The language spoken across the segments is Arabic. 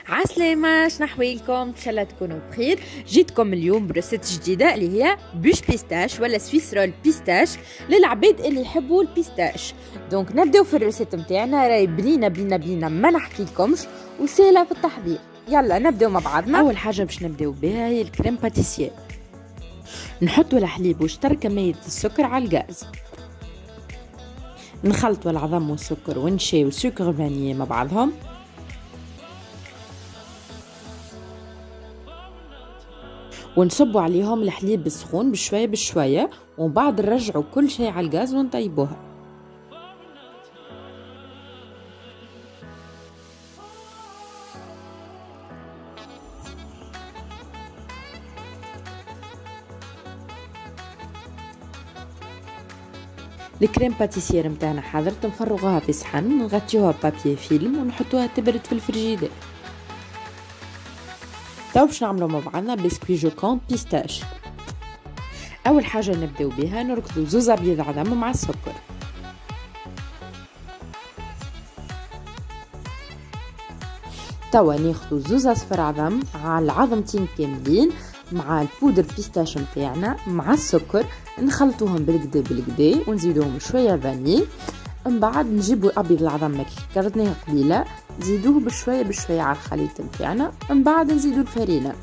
عسلامة، شنحويلكم؟ ان شاء الله تكونوا بخير. جيتكم اليوم بريسيت جديدة اللي هي بوش بيستاش ولا سويس رول بيستاش للعباد اللي يحبوا البيستاش. دونك نبداو في الريسيت نتاعنا، راهي بنينا ما نحكي لكمش وسهلة في التحضير. يلا نبداو مع بعضنا. اول حاجة باش نبداو بها هي الكريم باتيسير. نحطوا الحليب وشطر كمية السكر على الغاز، نخلطوا العظم والسكر ونشي وسكر فانيليا مع بعضهم، ونصبوا عليهم الحليب السخون بشويه بشويه، ومن بعد نرجعوا كل شيء على الغاز ونطيبوها. الكريم باتيسير متاعنا حضرت، نفرغوها في صحن، نغطيوها بابي فيلم ونحطوها تبرد في الفريجيدير. تو باش نعملوا مع بعضنا بسكوي جوكون بيستاش. اول حاجه نبداو بها نركضوا زوز بيض عظم مع السكر، توا ناخذوا زوز صفر عظم على العظمتين كاملين مع البودر بيستاش نتاعنا مع السكر، نخلطوهم بالكدا ونزيدوهم شويه فاني. من بعد نجيبوا ابيض العظم كي كرتناه قبيله، نزيدوه بشويه على الخليط نتاعنا. من بعد نزيدوا الفرينه.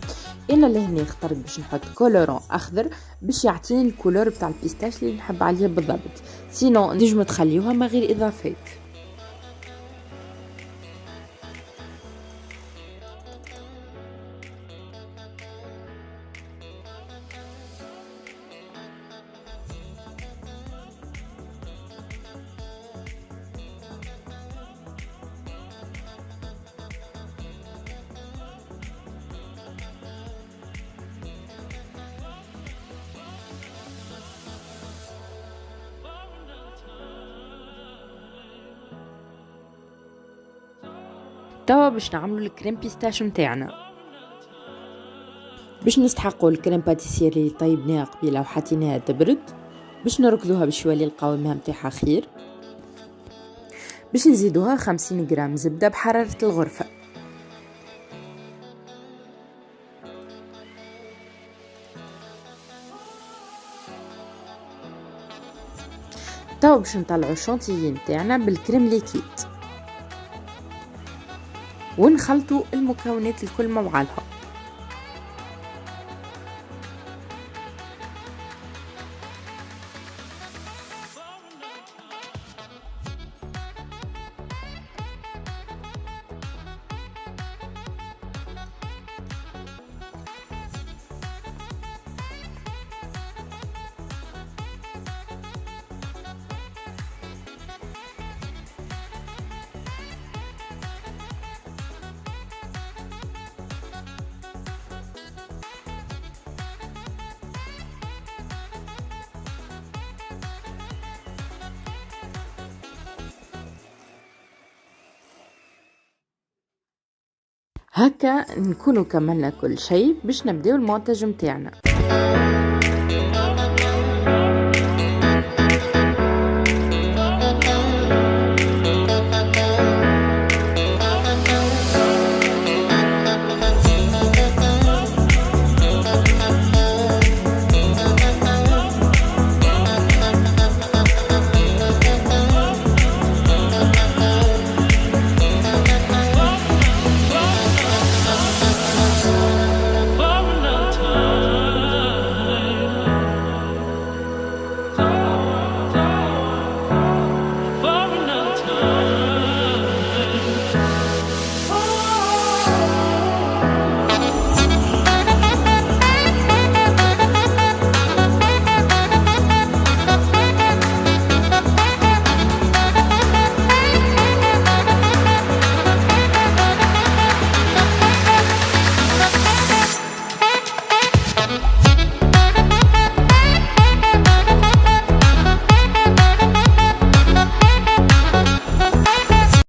انا لهنا اخترت باش نحط كولورون اخضر باش يعطيني الكولور بتاع البيستاش اللي نحب عليه بالضبط، سينو نجم تخليوها ما غير اضافات. توا باش نعملوا الكريم بيستاش نتاعنا. باش نستحقوا الكريم باتيسير اللي طيبناها قبيله وحطيناها تبرد، باش نركضوها بشويه القوامها نتاعها خير. باش نزيدوها 50 غرام زبده بحراره الغرفه. توا باش نطلعوا الشونتيي نتاعنا بالكريم ليكيد ونخلطوا المكونات الكل مع بعضها. هكا نكونوا كملنا كل شيء باش نبداو المونتاج نتاعنا.